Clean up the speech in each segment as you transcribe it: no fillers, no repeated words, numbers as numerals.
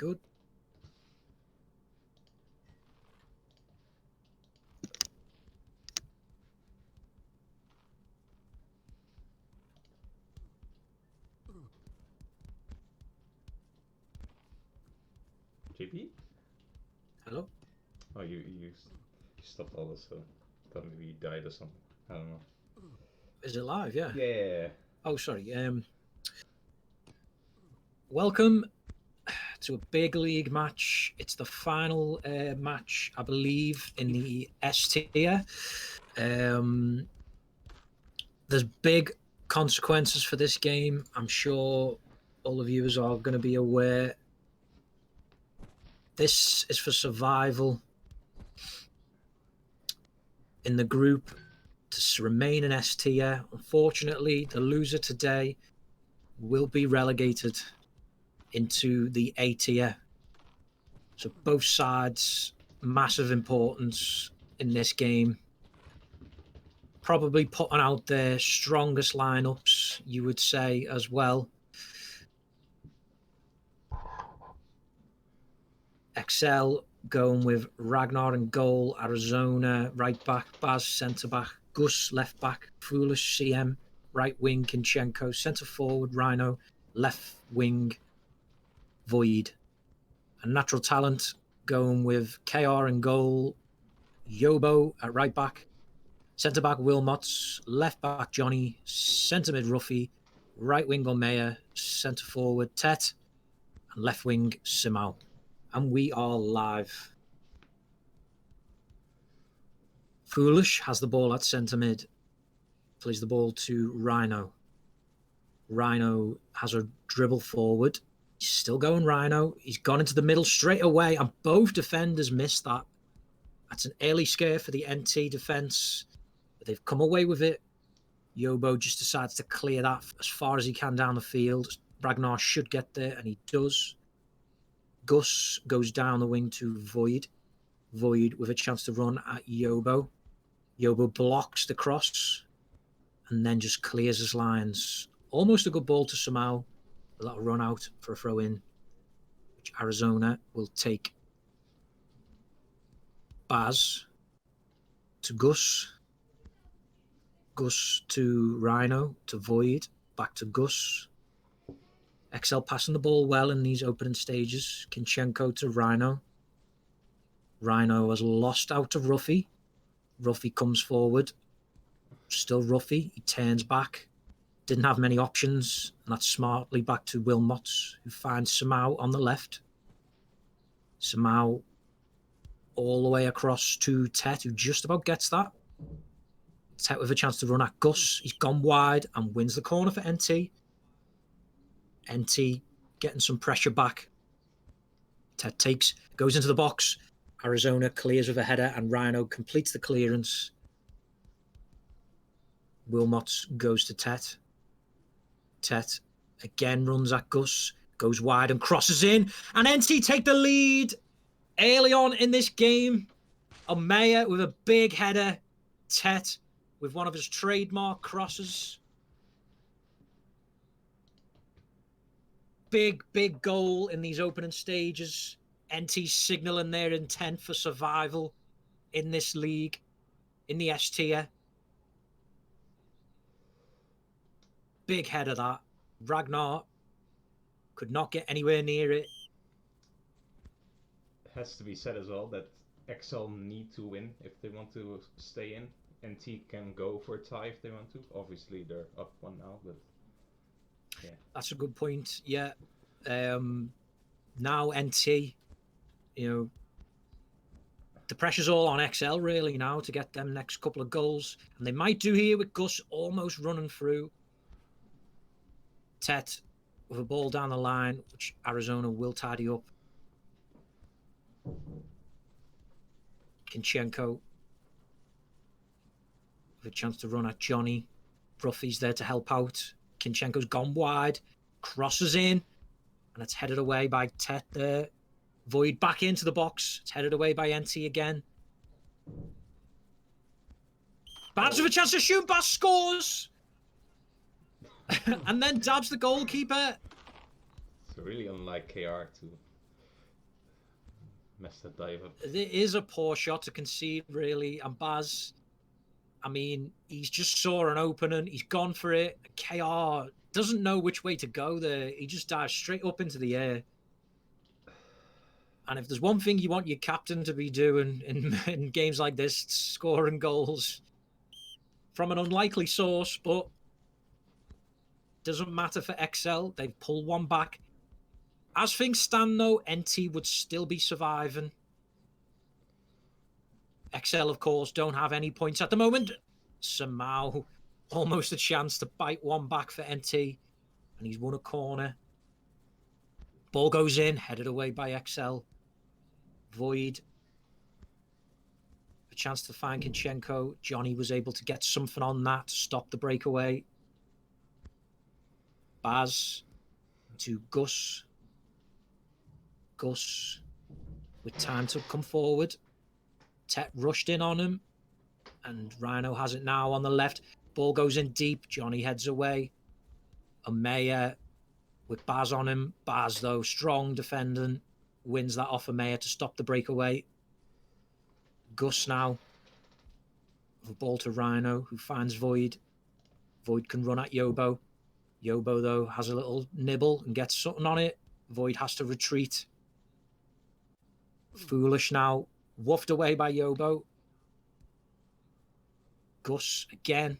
good. JP? Hello? Oh, you stopped all this, so thought maybe you died or something. I don't know. Is it live? Yeah. Yeah. Oh, sorry. Welcome to a big league match. It's the final match, I believe, in the S tier. There's big consequences for this game. I'm sure all of you are going to be aware. This is for survival in the group to remain in S tier. Unfortunately, the loser today will be relegated into the A tier. So both sides, massive importance in this game. Probably putting out their strongest lineups, you would say, as well. Excel going with Ragnar in goal, Arizona right back, Baz centre back, Gus left back, Foolish CM right wing, Kinchenko centre forward, Rhino left wing, Void. And natural talent going with KR in goal, Yobo at right back, centre back Wilmots, left back Johnny, centre mid Ruffy, right wing Olmeya, centre forward Tet, and left wing Simao. And we are live. Foolish has the ball at centre mid, plays the ball to Rhino. Rhino has a dribble forward. He's still going Rhino. He's gone into the middle straight away, and both defenders missed that. That's an early scare for the NT defence, but they've come away with it. Yobo just decides to clear that as far as he can down the field. Ragnar should get there, and he does. Gus goes down the wing to Void. Void with a chance to run at Yobo. Yobo blocks the cross and then just clears his lines. Almost a good ball to Samau. That'll run out for a throw-in, which Arizona will take. Baz to Gus. Gus to Rhino, to Void, back to Gus. XL passing the ball well in these opening stages. Kinchenko to Rhino. Rhino has lost out to Ruffy. Ruffy comes forward. Still Ruffy. He turns back. Didn't have many options. And that's smartly back to Wilmots, who finds Samau on the left. Samau all the way across to Tet, who just about gets that. Tet with a chance to run at Gus. He's gone wide and wins the corner for NT. NT getting some pressure back. Tet goes into the box. Arizona clears with a header and Rhino completes the clearance. Wilmots goes to Tet. Tet again runs at Gus, goes wide and crosses in. And NT take the lead early on in this game. Olmeya with a big header. Tet with one of his trademark crosses. Big goal in these opening stages. NT signalling their intent for survival in this league, in the S tier. Big header that. Ragnar could not get anywhere near it. It has to be said as well that XL need to win if they want to stay in. NT can go for a tie if they want to. Obviously, they're up one now, but yeah. That's a good point. Yeah. Now NT, the pressure's all on XL really now to get them next couple of goals. And they might do here with Gus almost running through. Tet with a ball down the line, which Arizona will tidy up. Kinchenko with a chance to run at Johnny. Ruffy's there to help out. Kinchenko's gone wide, crosses in, and it's headed away by Tet there. Void back into the box. It's headed away by NT again. Baz with a chance to shoot. Baz scores! And then dabs the goalkeeper. It's really unlike KR to messed that dive up. It is a poor shot to concede, really. And Baz, I mean, he's just saw an opening. He's gone for it. KR doesn't know which way to go there. He just dives straight up into the air. And if there's one thing you want your captain to be doing in games like this, it's scoring goals from an unlikely source, but doesn't matter for XL. They've pulled one back. As things stand, though, NT would still be surviving. XL, of course, don't have any points at the moment. Somehow, almost a chance to bite one back for NT. And he's won a corner. Ball goes in, headed away by XL. Void. A chance to find Kinchenko. Johnny was able to get something on that to stop the breakaway. Baz to Gus. Gus with time to come forward. Tet rushed in on him. And Rhino has it now on the left. Ball goes in deep. Johnny heads away. Amaya with Baz on him. Baz, though, strong defending. Wins that off Amaya to stop the breakaway. Gus now. The ball to Rhino, who finds Void. Void can run at Yobo. Yobo, though, has a little nibble and gets something on it. Void has to retreat. Foolish now. Woofed away by Yobo. Gus again.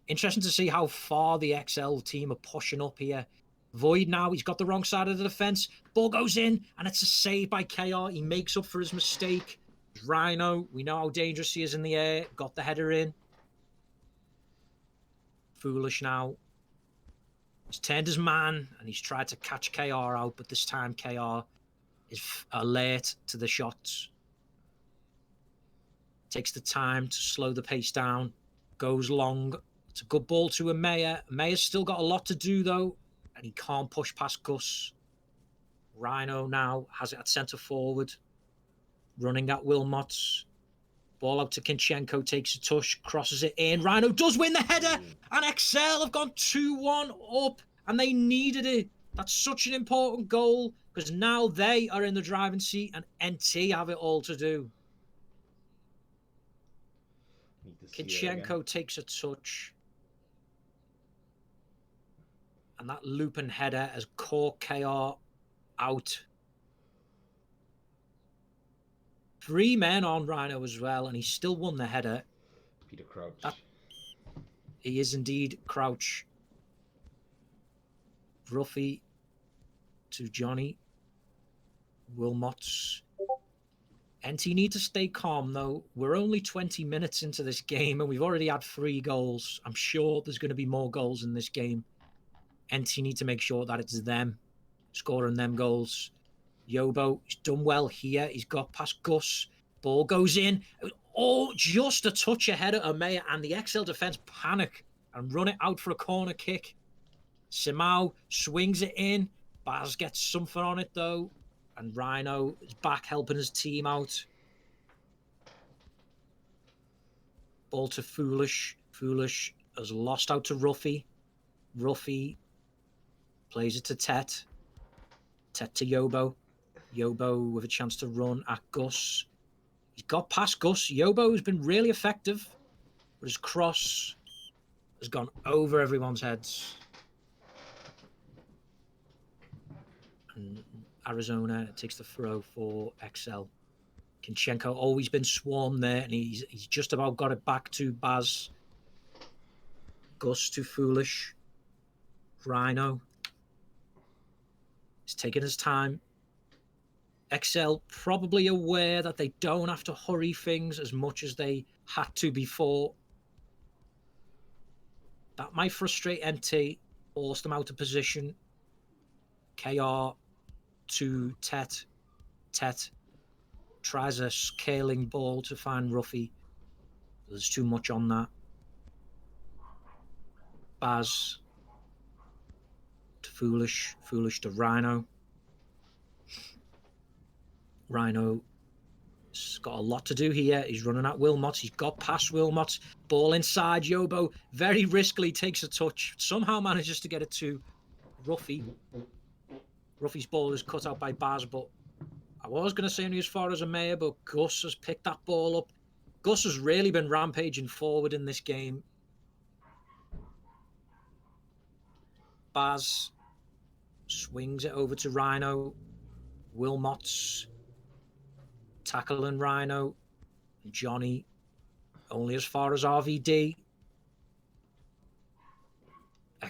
Interesting to see how far the XL team are pushing up here. Void now, he's got the wrong side of the defence. Ball goes in, and it's a save by KR. He makes up for his mistake. Rhino, we know how dangerous he is in the air. Got the header in. Foolish now. He's turned his man, and he's tried to catch KR out, but this time KR is alert to the shots. Takes the time to slow the pace down. Goes long. It's a good ball to Amaya. Amaya's still got a lot to do, though, and he can't push past Gus. Rhino now has it at centre forward. Running at Wilmots. Ball out to Kinchenko, takes a touch, crosses it in. Rhino does win the header, and XL have gone 2-1 up, and they needed it. That's such an important goal, because now they are in the driving seat, and NT have it all to do. Kinchenko takes a touch. And that looping header has caught KR out. 3 men on Rhino as well, and he still won the header. Peter Crouch. He is indeed Crouch. Ruffy to Johnny. Wilmots. NT need to stay calm, though. We're only 20 minutes into this game, and we've already had 3 goals. I'm sure there's going to be more goals in this game. NT need to make sure that it's them scoring them goals. Yobo, he's done well here. He's got past Gus. Ball goes in. Oh, just a touch ahead of Amaya, and the XL defence panic and run it out for a corner kick. Simao swings it in. Baz gets something on it, though. And Rhino is back helping his team out. Ball to Foolish. Foolish has lost out to Ruffy. Ruffy plays it to Tet. Tet to Yobo. Yobo with a chance to run at Gus. He's got past Gus. Yobo has been really effective, but his cross has gone over everyone's heads. And Arizona takes the throw for XL. Kinchenko always been swarmed there, and he's just about got it back to Baz. Gus to Foolish. Rhino. He's taking his time. XL probably aware that they don't have to hurry things as much as they had to before. That might frustrate NT, force them out of position. KR to Tet. Tet tries a scaling ball to find Ruffy. There's too much on that. Baz to Foolish. Foolish to Rhino. Rhino's got a lot to do here. He's running at Wilmots. He's got past Wilmots. Ball inside. Yobo very riskily takes a touch. Somehow manages to get it to Ruffy. Ruffy's ball is cut out by Baz, but I was going to say only as far as Amaya, but Gus has picked that ball up. Gus has really been rampaging forward in this game. Baz swings it over to Rhino. Wilmot's tackling Rhino. Johnny only as far as RVD.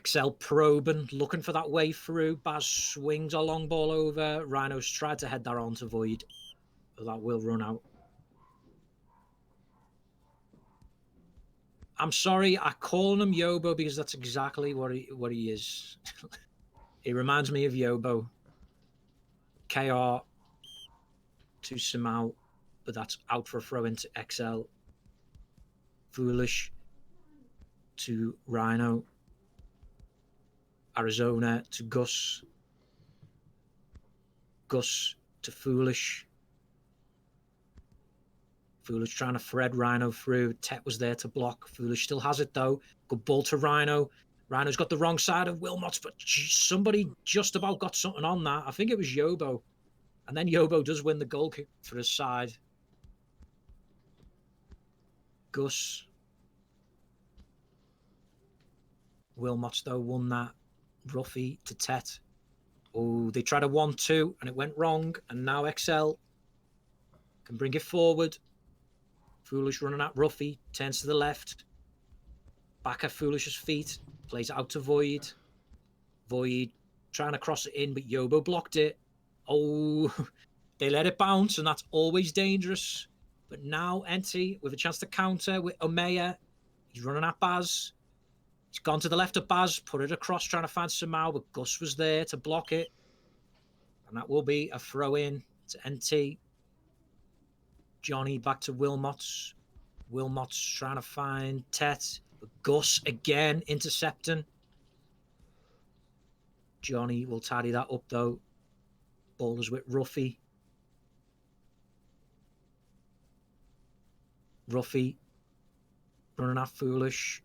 XL probing, looking for that way through. Baz swings a long ball over. Rhino's tried to head that on to Void. But that will run out. I'm sorry, I call him Yobo because that's exactly what he is. He reminds me of Yobo. KR to Simao, but that's out for a throw into XL. Foolish to Rhino. Arizona to Gus. Gus to Foolish. Foolish trying to thread Rhino through. Tet was there to block. Foolish still has it though. Good ball to Rhino. Rhino's got the wrong side of Wilmot's, but somebody just about got something on that. I think it was Yobo. And then Yobo does win the goal kick for his side. Gus. Wilmot's though won that. Ruffy to Tet. Oh, they tried a 1-2 and it went wrong. And now XL can bring it forward. Foolish running at Ruffy. Turns to the left. Back at Foolish's feet. Plays it out to Void. Void trying to cross it in, but Yobo blocked it. Oh, they let it bounce, and that's always dangerous. But now Enti with a chance to counter with Omeya. He's running at Baz. He's gone to the left of Baz, put it across, trying to find Samau, but Gus was there to block it. And that will be a throw-in to Enti. Johnny back to Wilmot's. Wilmot's trying to find Tet. But Gus again intercepting. Johnny will tidy that up though. Ball is with Ruffy. Ruffy running at Foolish.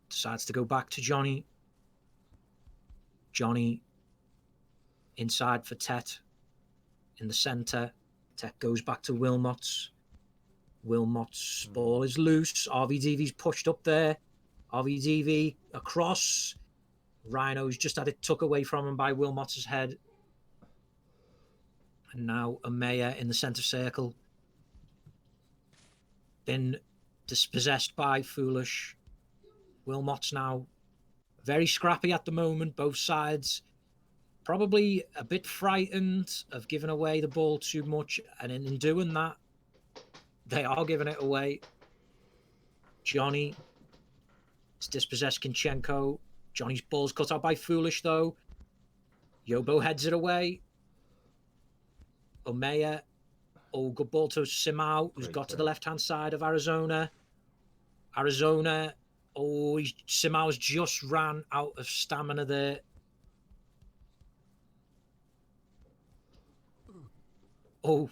Decides to go back to Johnny. Johnny inside for Tet in the centre. Tet goes back to Wilmot's. Wilmot's ball is loose. RVDV's pushed up there. RVDV across. Rhino's just had it took away from him by Wilmot's head. And now Amaya in the centre circle. Been dispossessed by Foolish. Wilmot's now very scrappy at the moment, both sides. Probably a bit frightened of giving away the ball too much. And in doing that, they are giving it away. Johnny is dispossessed Kinchenko. Johnny's ball's cut out by Foolish, though. Yobo heads it away. Omeya. Oh, good ball to Simao, who's got to the left-hand side of Arizona. Arizona. Oh, Simau's just ran out of stamina there. Oh,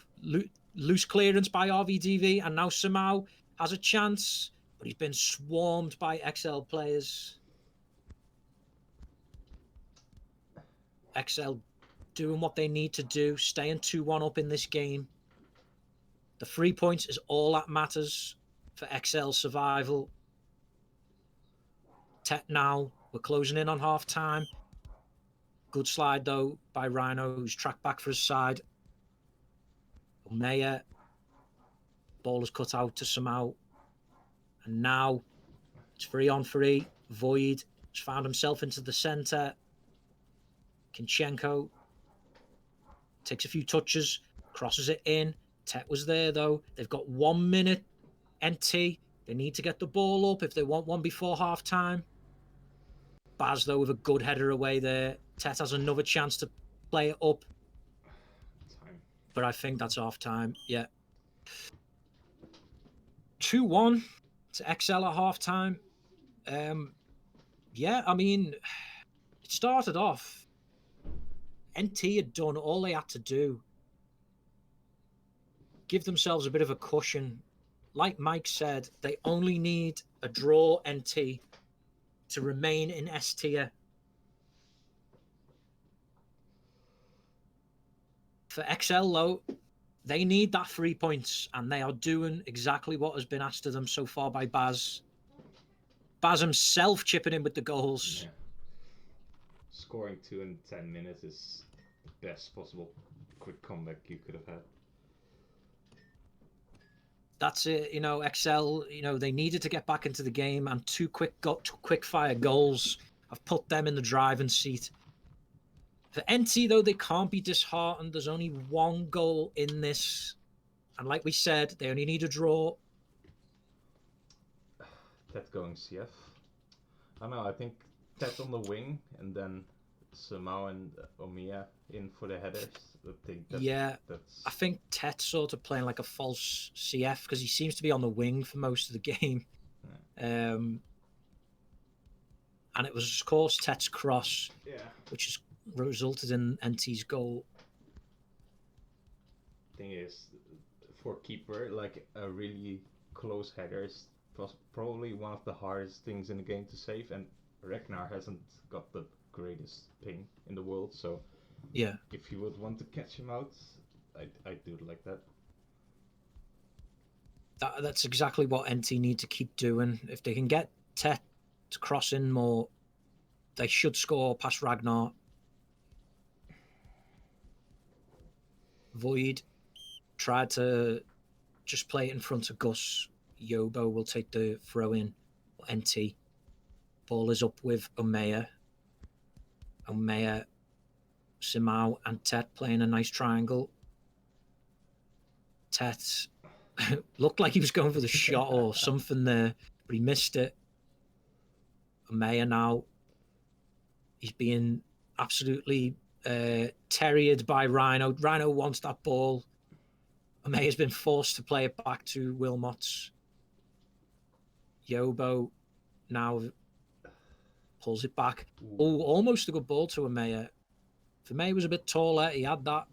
loose clearance by RVDV, and now Simao has a chance, but he's been swarmed by XL players. XL doing what they need to do, staying 2-1 up in this game. The 3 points is all that matters for XL survival. Tet now, we're closing in on half-time. Good slide, though, by Rhino, who's tracked back for his side. Omeya. Ball is cut out to Samau. And now it's 3-on-3. Void has found himself into the centre. Kinchenko takes a few touches, crosses it in. Tet was there, though. They've got 1 minute. NT. They need to get the ball up if they want one before half-time. Baz, though, with a good header away there. Tet has another chance to play it up. But I think that's half-time, yeah. 2-1 to XL at half-time. Yeah, I mean, it started off. NT had done all they had to do. Give themselves a bit of a cushion. Like Mike said, they only need a draw NT to remain in S tier. For XL, though, they need that 3 points, and they are doing exactly what has been asked of them so far by Baz. Baz himself chipping in with the goals. Yeah. Scoring 2 in 10 minutes is the best possible quick comeback you could have had. That's it, XL, they needed to get back into the game, and two quick fire goals have put them in the driving seat. For NT, though, they can't be disheartened. There's only one goal in this, and like we said, they only need a draw. Ted going CF. I don't know, I think Ted on the wing, and then Samau and Omiya in for the headers. I think Tet's sort of playing like a false CF because he seems to be on the wing for most of the game. Yeah. And it was, of course, Tet's cross, which has resulted in NT's goal. Thing is, for keeper, like a really close header is probably one of the hardest things in the game to save, and Ragnar hasn't got the greatest ping in the world, so yeah, if you would want to catch him out, I'd do it like that. That's exactly what NT need to keep doing. If they can get Tet to cross in more, they should score past Ragnar. Void tried to just play it in front of Gus. Yobo will take the throw in. NT. Ball is up with Omeya. Simao, and Tet playing a nice triangle. Tet looked like he was going for the shot or something there, but he missed it. Omeya now, he's being absolutely terriered by Rhino. Rhino wants that ball. Omeya's been forced to play it back to Wilmots. Yobo now pulls it back. Oh, almost a good ball to Omeya. Omeya was a bit taller. He had that.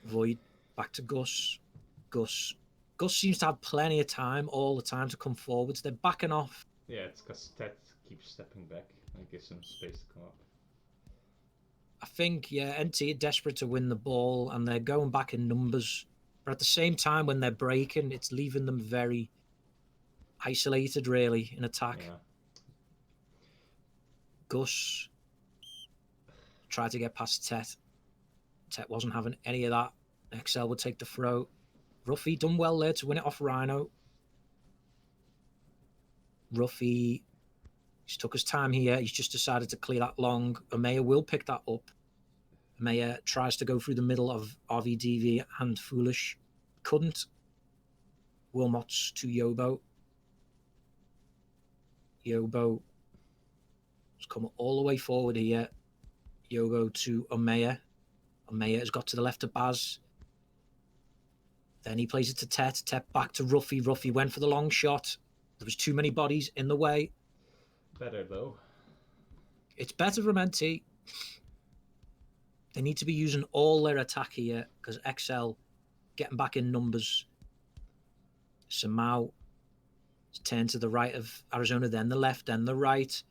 Void back to Gus. Gus seems to have plenty of time all the time to come forwards. They're backing off. Yeah, it's because Ted keeps stepping back and gives him space to come up. I think, NT are desperate to win the ball, and they're going back in numbers. But at the same time, when they're breaking, it's leaving them very isolated, really, in attack. Yeah. Gus tried to get past Tet. Tet wasn't having any of that. XL would take the throw. Ruffy done well there to win it off Rhino. Ruffy, he's took his time here. He's just decided to clear that long. Omeya will pick that up. Omeya tries to go through the middle of RVDV and Foolish. Couldn't. Wilmots to Yobo. Yobo has come all the way forward here. Yobo to Omeya. Omeya has got to the left of Baz. Then he plays it to Tet. Tet back to Ruffy. Ruffy went for the long shot. There was too many bodies in the way. Better, though. It's better from NT. They need to be using all their attack here because XL getting back in numbers. Samau turned to the right of Arizona, then the left, then the right.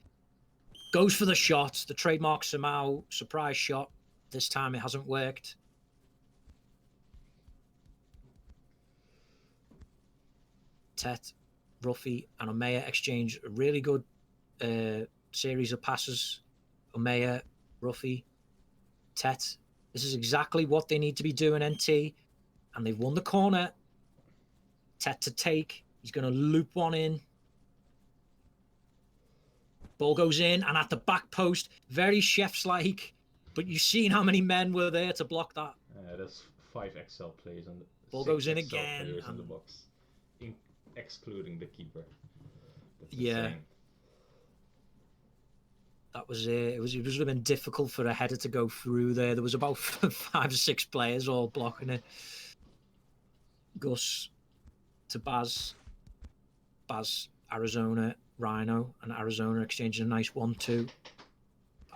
Goes for the shot. The trademark Samau surprise shot. This time it hasn't worked. Tet, Ruffy, and Omeya exchange a really good series of passes. Omeya, Ruffy, Tet. This is exactly what they need to be doing, NT. And they've won the corner. Tet to take. He's going to loop one in. Ball goes in, and at the back post, very chefs-like. But you've seen how many men were there to block that. There's 5 XL players on the ball goes in XL again. Players in the box, excluding the keeper. That's yeah. insane. That was it. It would have been difficult for a header to go through there. There was about 5 or 6 players all blocking it. Gus to Baz. Baz, Arizona, Rhino, and Arizona exchanging a nice 1-2.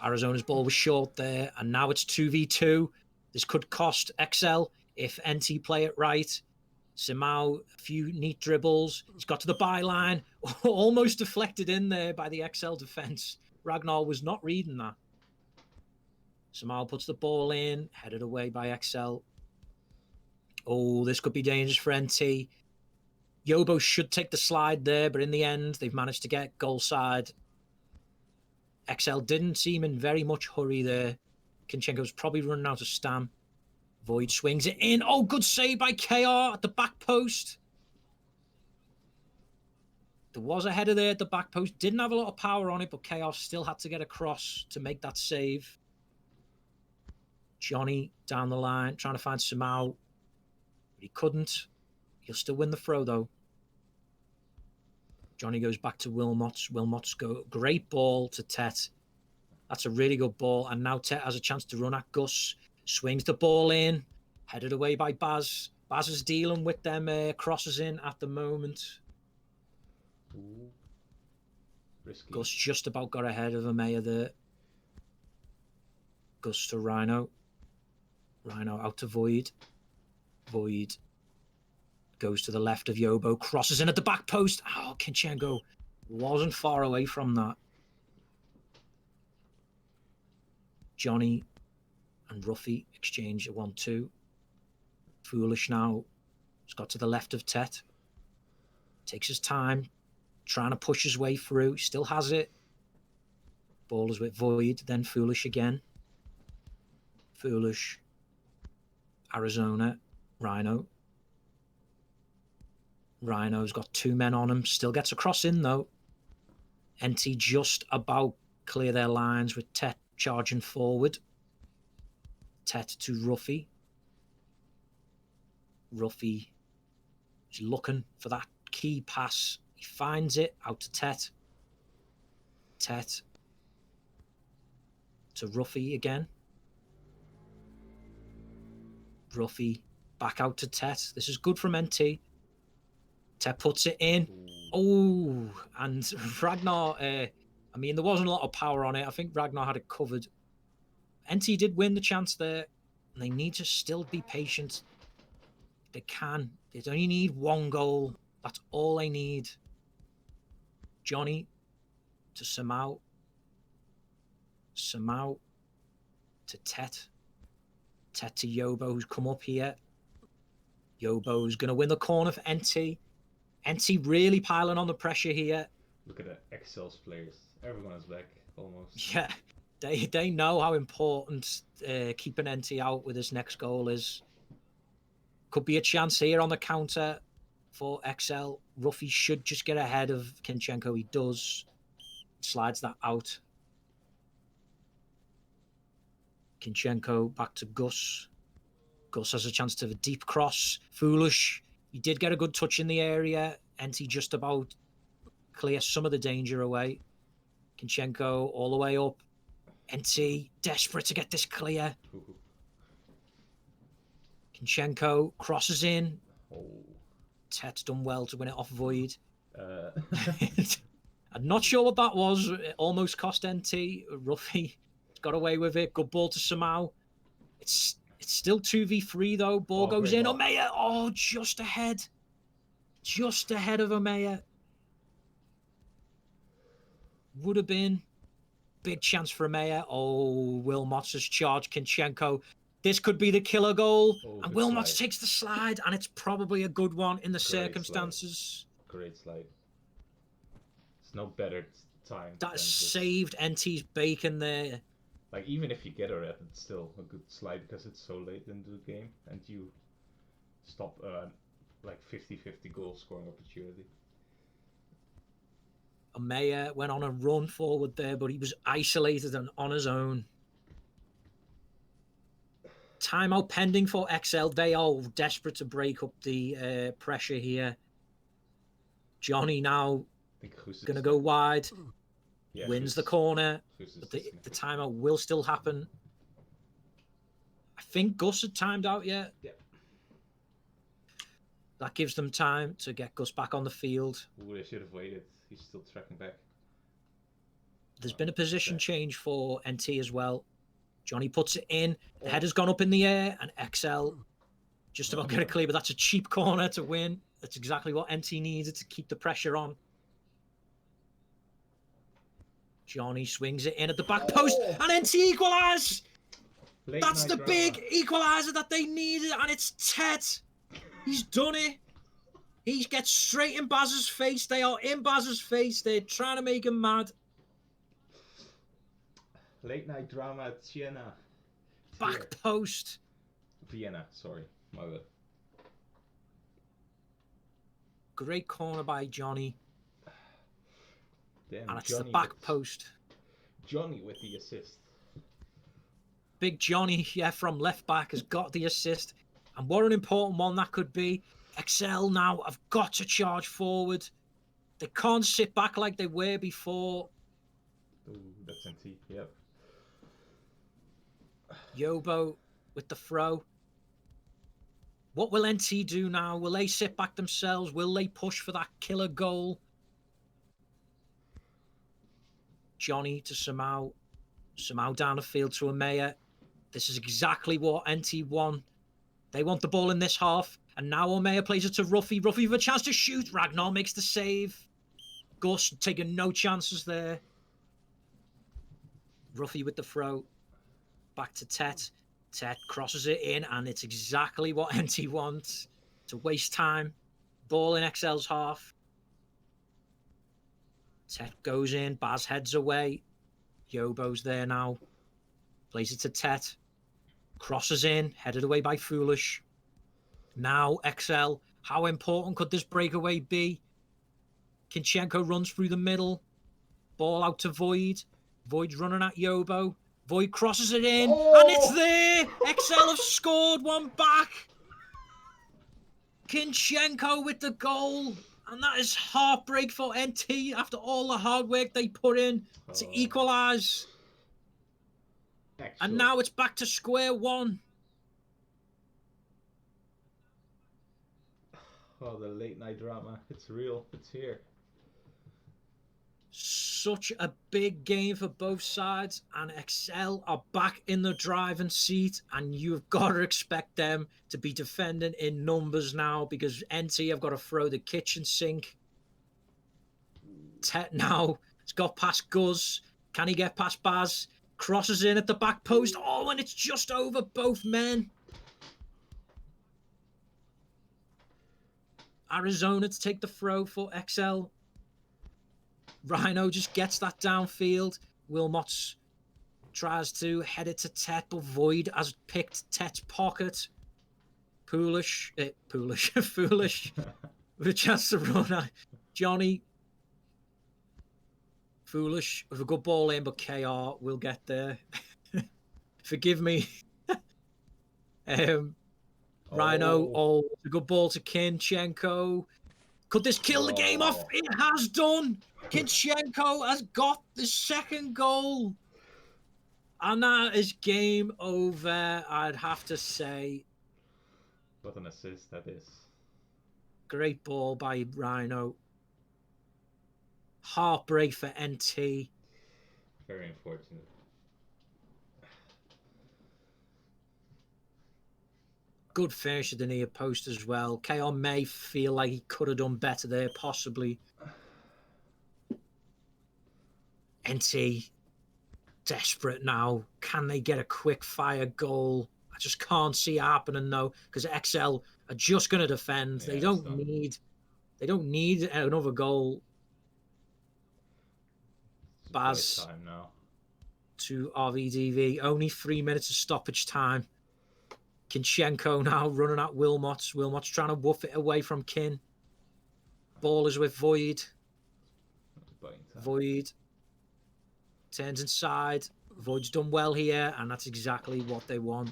Arizona's ball was short there, and now it's 2v2. This could cost XL if NT play it right. Simao, a few neat dribbles. He's got to the byline. Almost deflected in there by the XL defense. Ragnar was not reading that. Samal puts the ball in, headed away by XL. Oh, this could be dangerous for NT. Yobo should take the slide there, but in the end, they've managed to get goal side. XL didn't seem in very much hurry there. Kinchenko's probably running out of stam. Void swings it in. Oh, good save by KR at the back post. There was a header there at the back post. Didn't have a lot of power on it, but KR still had to get across to make that save. Johnny down the line, trying to find Samau. But he couldn't. He'll still win the throw, though. Johnny goes back to Wilmots. Wilmots go. Great ball to Tet. That's a really good ball. And now Tet has a chance to run at Gus. Swings the ball in. Headed away by Baz. Baz is dealing with them crosses in at the moment. Ooh. Risky. Gus just about got ahead of Amaya there. Gus to Rhino. Rhino out to Void. Void goes to the left of Yobo. Crosses in at the back post. Oh, Kinchenko wasn't far away from that. Johnny and Ruffy exchange a 1-2. Foolish now. He's got to the left of Tet. Takes his time. Trying to push his way through. Still has it. Ball is with Void. Then Foolish again. Foolish. Arizona. Rhino. Rhino's got 2 men on him. Still gets a cross in, though. NT just about clear their lines with Tet charging forward. Tet to Ruffy. Ruffy is looking for that key pass. He finds it out to Tet. Tet to Ruffy again. Ruffy back out to Tet. This is good from NT. Tet puts it in. Oh, and Ragnar, I mean, there wasn't a lot of power on it. I think Ragnar had it covered. NT did win the chance there, and they need to still be patient. They can. They only need 1 goal. That's all they need. Johnny to Samau. Samau to Tet. Tet to Yobo, who's come up here. Yobo's going to win the corner for NT. NT really piling on the pressure here. Look at the Excel's players. Everyone is back, almost. Yeah, they know how important keeping NT out with this next goal is. Could be a chance here on the counter for XL. Ruffy should just get ahead of Kinchenko. He does. Slides that out. Kinchenko back to Gus. Gus has a chance to have a deep cross. Foolish. He did get a good touch in the area. NT just about clear some of the danger away. Kinchenko all the way up. NT desperate to get this clear. Kinchenko crosses in. Oh. Tet's done well to win it off Void. I'm not sure what that was. It almost cost NT. Ruffy got away with it. Good ball to Samau. It's still 2v3 though. Ball goes in. Omeya. Oh, just ahead. Just ahead of Omeya. Would have been big chance for Omeya. Oh, Wilmots has charged Kinchenko. This could be the killer goal. Oh, and Wilmots takes the slide, and it's probably a good one in the circumstances. Great slide. It's no better time. That saved NT's bacon there. Like, even if you get a red, it's still a good slide because it's so late into the game and you stop like 50-50 goal scoring opportunity. Omeya went on a run forward there, but he was isolated and on his own. Timeout pending for XL. They are desperate to break up the pressure here. Johnny now going to go wide. Yeah, wins the corner. But the timeout will still happen. I think Gus had timed out yet. Yeah. That gives them time to get Gus back on the field. Ooh, they should have waited. He's still tracking back. There's been a position change for NT as well. Johnny puts it in. The header's gone up in the air, and XL just about get it clear, but that's a cheap corner to win. That's exactly what NT needed to keep the pressure on. Johnny swings it in at the back post, and NT equalise! Late That's night the drama. big equaliser that they needed, and it's Tet. He's done it. He gets straight in Baz's face. They are in Baz's face. They're trying to make him mad. Late night drama at Siena. Back post. Vienna, sorry. My bad. Great corner by Johnny. Damn, And it's Johnny the back post. Johnny with the assist. Big Johnny, yeah, from left back has got the assist. And what an important one that could be. Excel now have got to charge forward. They can't sit back like they were before. Ooh, that's NT, yep. Yobo with the throw. What will NT do now? Will they sit back themselves? Will they push for that killer goal? Johnny to Samau. Samau down the field to Amaya. This is exactly what NT want. They want the ball in this half. And now Amaya plays it to Ruffy. Ruffy with a chance to shoot. Ragnar makes the save. Gus taking no chances there. Ruffy with the throw. Back to Tet. Tet crosses it in, and it's exactly what NT wants. To waste time. Ball in XL's half. Tet goes in. Baz heads away. Yobo's there now. Plays it to Tet. Crosses in. Headed away by Foolish. Now XL. How important could this breakaway be? Kinchenko runs through the middle. Ball out to Void. Void's running at Yobo. Void crosses it in. Oh! And it's there. XL have scored one back. Kinchenko with the goal. And that is heartbreak for NT after all the hard work they put in to equalise. And now it's back to square one. Oh, the late night drama. It's real. It's here. Such a big game for both sides, and XL are back in the driving seat, and you've got to expect them to be defending in numbers now because NT have got to throw the kitchen sink. Tet now has got past Guz. Can he get past Baz? Crosses in at the back post. Oh, and it's just over both men. Arizona to take the throw for XL. Rhino just gets that downfield. Wilmots tries to head it to Tet, but Void has picked Tet's pocket. Foolish. With a chance to run at Johnny. Foolish with a good ball in, but KR will get there. Forgive me. Rhino, it's a good ball to Kinchenko. Could this kill the game off? It has done. Kinchenko has got the second goal. And that is game over, I'd have to say. What an assist that is. Great ball by Rhino. Heartbreak for NT. Very unfortunate. Good finish at the near post as well. KR may feel like he could have done better there, possibly. NT, desperate now. Can they get a quick fire goal? I just can't see it happening though, because XL are just going to defend. Yeah, they don't need another goal. Baz time now. To RVDV. Only 3 minutes of stoppage time. Kinchenko now running at Wilmots. Wilmots trying to woof it away from Kin. Ball is with Void. Void turns inside. Void's done well here, and that's exactly what they want.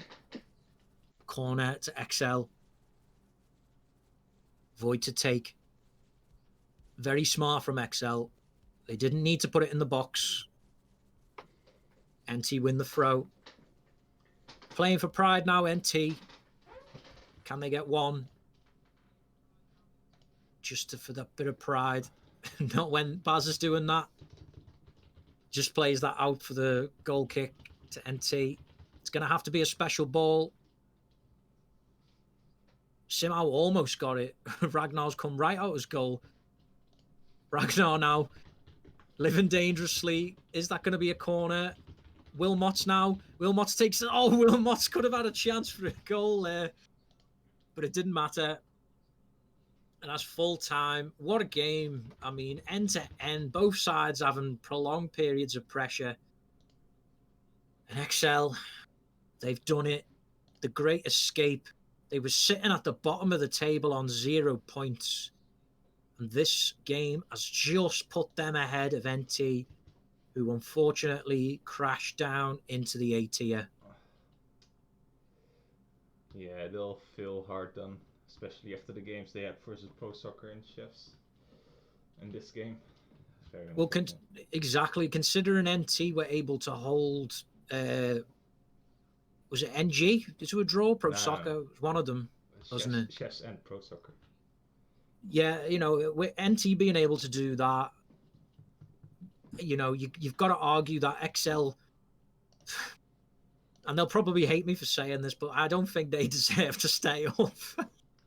Corner to XL. Void to take. Very smart from XL. They didn't need to put it in the box. NT win the throw. Playing for pride now, NT. Can they get one? Just for that bit of pride. Not when Baz is doing that. Just plays that out for the goal kick to NT. It's going to have to be a special ball. Simao almost got it. Ragnar's come right out his goal. Ragnar now living dangerously. Is that going to be a corner? Wilmot's now. Wilmot's takes it. Oh, Wilmot's could have had a chance for a goal there, but it didn't matter. And that's full time. What a game. I mean, end to end, both sides having prolonged periods of pressure. And Excel, they've done it. The great escape. They were sitting at the bottom of the table on 0 points. And this game has just put them ahead of NT, who unfortunately crashed down into the A tier. Yeah, they'll feel hard done, especially after the games they had versus IOSoccer and Chefs in this game. Very well, exactly. Considering NT were able to hold, was it NG to a draw? IOSoccer was one of them, wasn't it? Chefs and IOSoccer. Yeah, with NT being able to do that, you've got to argue that XL, and they'll probably hate me for saying this, but I don't think they deserve to stay up.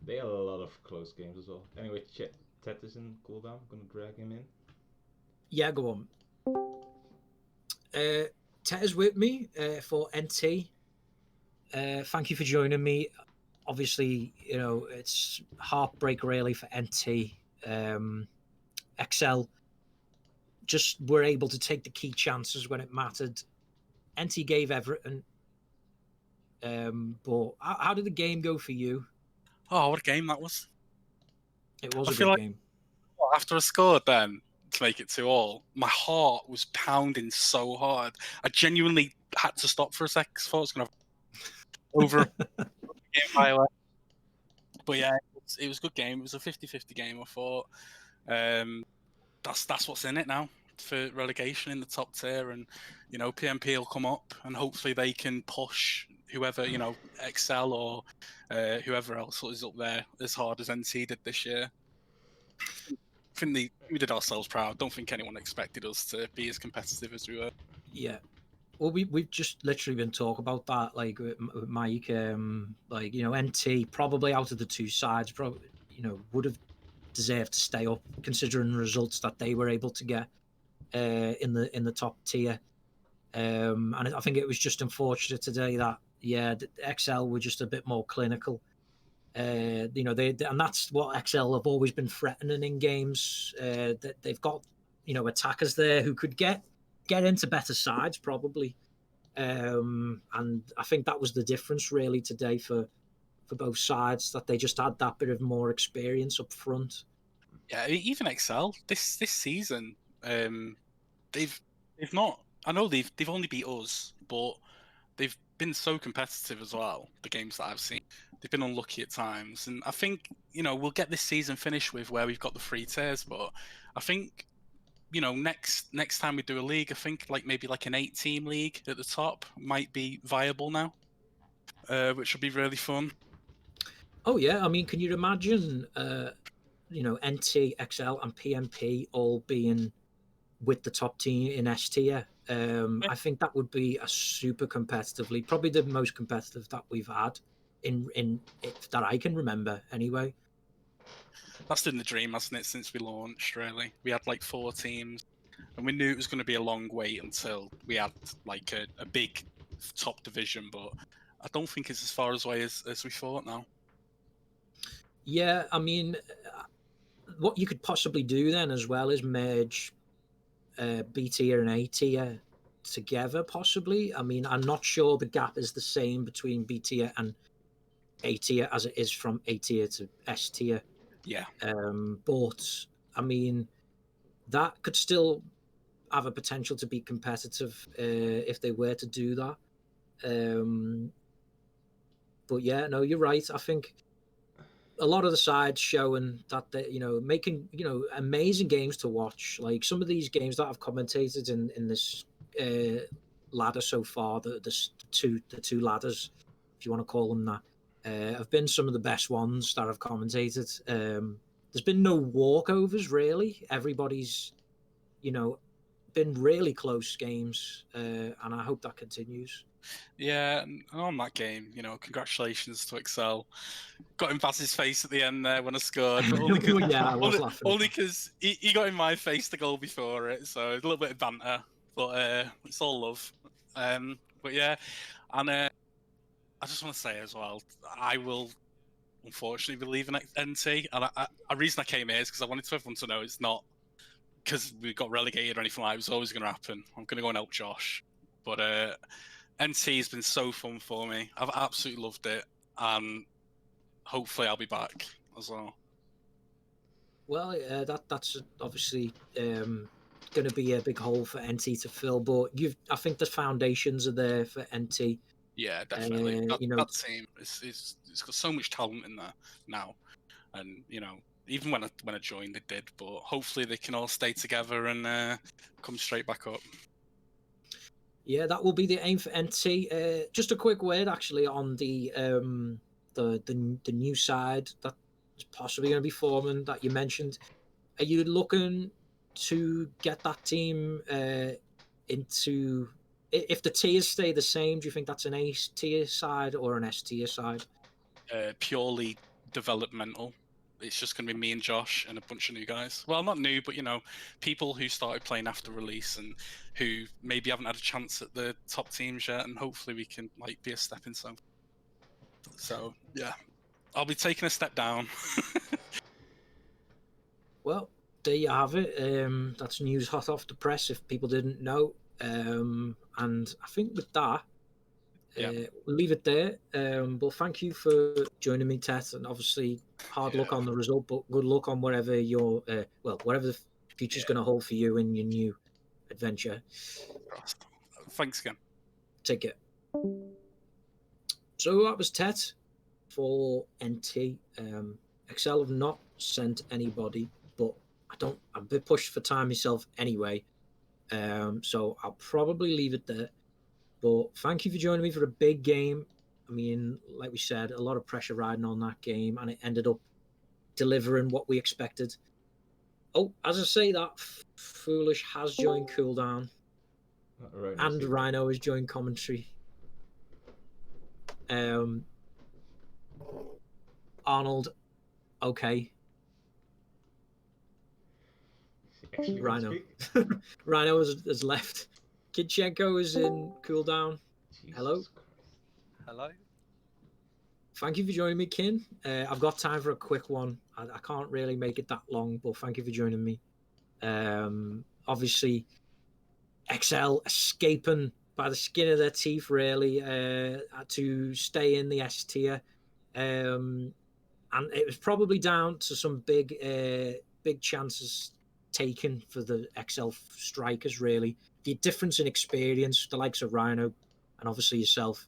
They had a lot of close games as well. Anyway, Ted is in cooldown. I'm gonna drag him in. Yeah, go on. Ted is with me for NT. Thank you for joining me. Obviously, it's heartbreak really for NT. XL just were able to take the key chances when it mattered. NT gave everything. But how did the game go for you? Oh, what a game that was. It was a good game. After I scored then, to make it 2-2, my heart was pounding so hard. I genuinely had to stop for a sec because I thought I was going to over game highlight. But yeah, it was a good game. It was a 50-50 game, I thought. That's what's in it now for relegation in the top tier, and PMP will come up and hopefully they can push whoever, Excel or whoever else is up there as hard as NC did this year. I think we did ourselves proud. Don't think anyone expected us to be as competitive as we were. Yeah. Well, we've just literally been talking about that, like with Mike, NT probably out of the two sides, probably would have deserved to stay up considering the results that they were able to get in the top tier. And I think it was just unfortunate today that the XL were just a bit more clinical. And that's what XL have always been threatening in games. That they've got attackers there who could get into better sides probably, and I think that was the difference really today for both sides, that they just had that bit of more experience up front. Yeah, even Excel this season, they've not. I know they've only beat us, but they've been so competitive as well. The games that I've seen, they've been unlucky at times, and I think we'll get this season finished with where we've got the 3 tiers. But I think next time we do a league, I think maybe an 8-team league at the top might be viable now, which will be really fun. Oh yeah, I mean, can you imagine NT, XL, and PMP all being with the top team in S tier? I think that would be a super competitive league, probably the most competitive that we've had in that I can remember anyway. That's been the dream, hasn't it, since we launched, really? We had 4 teams, and we knew it was going to be a long wait until we had a big top division, but I don't think it's as far away as we thought now. Yeah, I mean, what you could possibly do then as well is merge B tier and A tier together, possibly. I mean, I'm not sure the gap is the same between B tier and A tier as it is from A tier to S tier. Yeah. But I mean, that could still have a potential to be competitive if they were to do that. But yeah, no, you're right. I think a lot of the sides showing that they, making amazing games to watch. Like some of these games that I've commentated in this ladder so far, the two ladders, if you want to call them that, have been some of the best ones that I've commentated. There's been no walkovers really. Everybody's, been really close games, and I hope that continues. Yeah, and on that game, congratulations to Excel. Got in Baz's face at the end there when I scored. But only cause, yeah, I was laughing. Only because he got in my face the goal before it, so a little bit of banter. But it's all love. But yeah, and I just want to say as well, I will unfortunately be leaving NT, and the reason I came here is because I wanted everyone to know it's not because we got relegated or anything like that. It was always going to happen. I'm going to go and help Josh, but NT has been so fun for me. I've absolutely loved it, and hopefully I'll be back as well. Well, that's obviously going to be a big hole for NT to fill, but I think the foundations are there for NT. Yeah, definitely. That team it's got so much talent in there now, and even when I joined, they did. But hopefully, they can all stay together and come straight back up. Yeah, that will be the aim for NT. Just a quick word, actually, on the new side that's possibly going to be forming that you mentioned. Are you looking to get that team into? If the tiers stay the same, do you think that's an A tier side or an S tier side? Purely developmental. It's just going to be me and Josh and a bunch of new guys. Well, not new, but people who started playing after release and who maybe haven't had a chance at the top teams yet, and hopefully we can be a stepping stone. So yeah, I'll be taking a step down. Well, there you have it. That's news hot off the press if people didn't know. And I think with that, we'll leave it there. But thank you for joining me, Tet, and obviously hard luck on the result, but good luck on whatever whatever the future's going to hold for you in your new adventure. Thanks again. Take it. So that was Tet for NT. Excel have not sent anybody, but I'm a bit pushed for time myself anyway. So I'll probably leave it there. But thank you for joining me for a big game. I mean, like we said, a lot of pressure riding on that game, and it ended up delivering what we expected. Oh, as I say that, Foolish has joined Cooldown, and Rhino has joined commentary. Arnold, okay. Rhino. Rhino has left. Kidchenko is in Cooldown. Hello. Hello. Thank you for joining me, Kin. I've got time for a quick one. I can't really make it that long, but thank you for joining me. Obviously, XL escaping by the skin of their teeth, really, to stay in the S tier. And it was probably down to some big chances taken for the XL strikers, really. The difference in experience, the likes of Rhino and obviously yourself,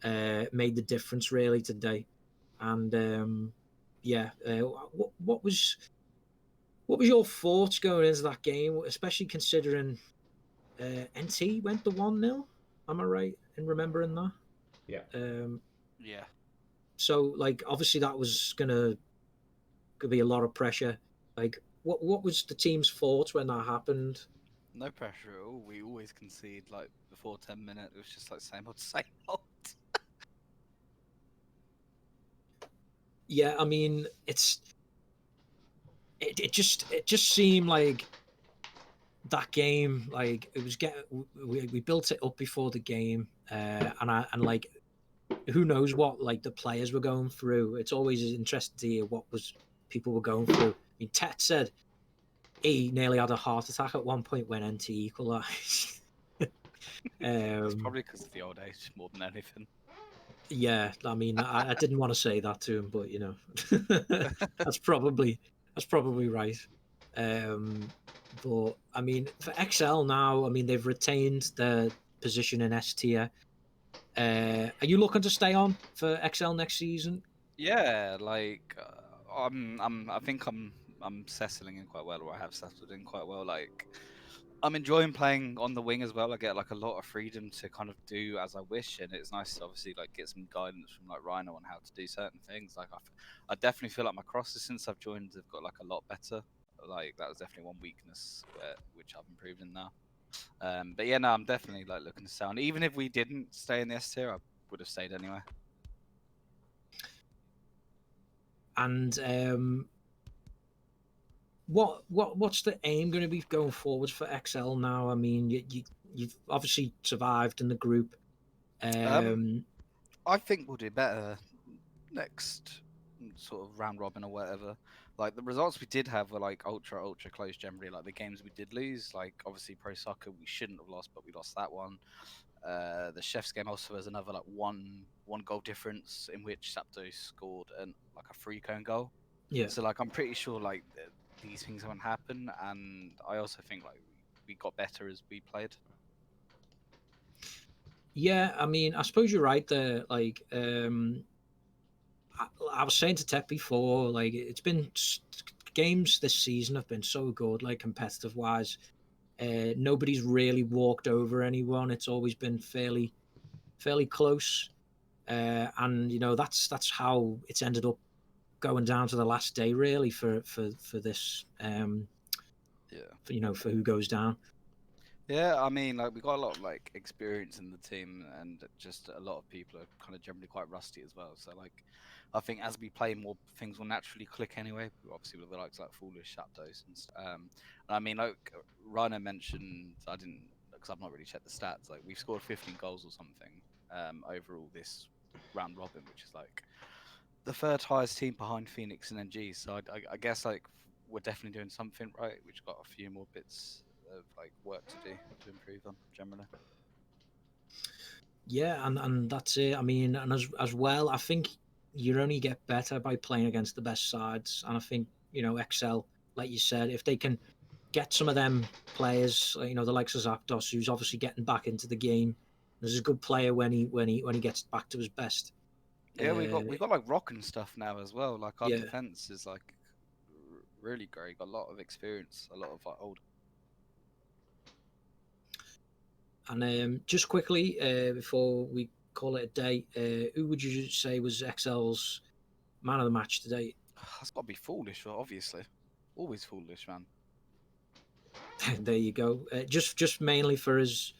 made the difference really today. And what was your thoughts going into that game, especially considering NT went to 1-0? Am I right in remembering that? Yeah. Yeah. So, obviously that was gonna be a lot of pressure. What was the team's thoughts when that happened? No pressure at all. We always concede before 10 minutes. It was just same old. Yeah, I mean, it just seemed like that game, it was we built it up before the game, and who knows what the players were going through. It's always interesting to hear what people were going through. I mean, Tet said he nearly had a heart attack at one point when NT equalised. It's probably because of the old age more than anything. Yeah, I mean, I didn't want to say that to him, but that's probably right. But I mean, for XL now, I mean, they've retained their position in S tier. Are you looking to stay on for XL next season? Yeah, I think I'm settling in quite well, or I have settled in quite well. I'm enjoying playing on the wing as well. I get a lot of freedom to kind of do as I wish, and it's nice to obviously get some guidance from Rhino on how to do certain things. I definitely feel like my crosses since I've joined have got a lot better. That was definitely one weakness which I've improved in now. But yeah, no, I'm definitely looking to stay on. Even if we didn't stay in the S tier, I would have stayed anyway. And what's the aim going to be going forwards for XL now? I mean, you've obviously survived in the group. I think we'll do better next sort of round robin or whatever. Like the results we did have were like ultra close generally. Like the games we did lose, like obviously Pro Soccer we shouldn't have lost, but we lost that one. The Chef's game also has another like one goal difference in which Saptos scored like a free cone goal. Yeah. So like I'm pretty sure like these things haven't happened, and I also think like we got better as we played. Yeah, I mean, I suppose you're right there. Like, I was saying to Tech before, like it's been games this season have been so good, like competitive wise. Nobody's really walked over anyone. It's always been fairly close, and you know that's how it's ended up going down to the last day, really, for this. For who goes down. Yeah, I mean, like we got a lot of like experience in the team, and just a lot of people are kind of generally quite rusty as well. So like, I think as we play more, things will naturally click anyway. Obviously, with the likes like Foolish, Shaptos, and I mean, like Rhino mentioned, I didn't because I've not really checked the stats. Like we've scored 15 goals or something overall this round robin, which is like the third highest team behind Phoenix and NG. So I guess like we're definitely doing something right. We've got a few more bits of like work to do to improve on generally. Yeah, and that's it. I mean, and as well, I think you only get better by playing against the best sides. And I think XL, like you said, if they can get some of them players, the likes of Zapdos, who's obviously getting back into the game. There's a good player when he gets back to his best. Yeah, we got like rock and stuff now as well. Like our Yeah. defense is like really great. Got a lot of experience, a lot of like old. And just quickly before we call it a day, who would you say was XL's man of the match today? That's got to be Foolish, obviously. Always Foolish, man. There you go. Just mainly for his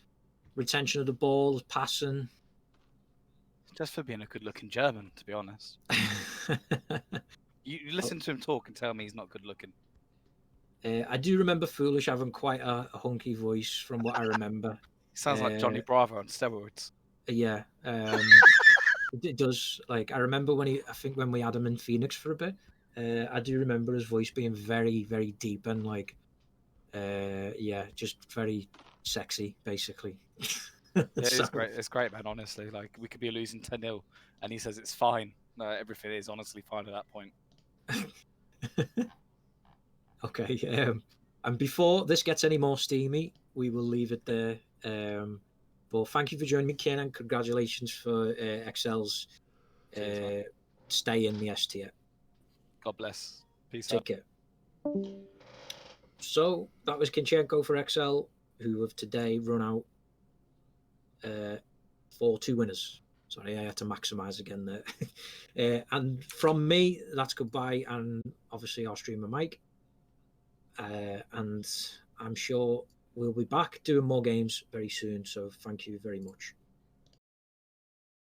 retention of the ball, his passing. Just for being a good-looking German, to be honest. You listen to him talk and tell me he's not good-looking. I do remember Foolish having quite a hunky voice from what I remember. He sounds like Johnny Bravo on steroids. Yeah, it does. Like I remember I think when we had him in Phoenix for a bit, I do remember his voice being very, very deep and like, just very sexy, basically. Yeah, it's great. It's great, man. Honestly, like we could be losing 10-0, and he says it's fine. No, everything is honestly fine at that point. Okay. And before this gets any more steamy, we will leave it there. But thank you for joining me, Ken, and congratulations for XL's stay in the S tier. God bless. Peace Take out. care. So that was Kinchenko for XL, who have today run out 4-2 winners. Sorry, I had to maximise again there. And from me, that's goodbye, and obviously our streamer Mike. And I'm sure we'll be back doing more games very soon. So thank you very much.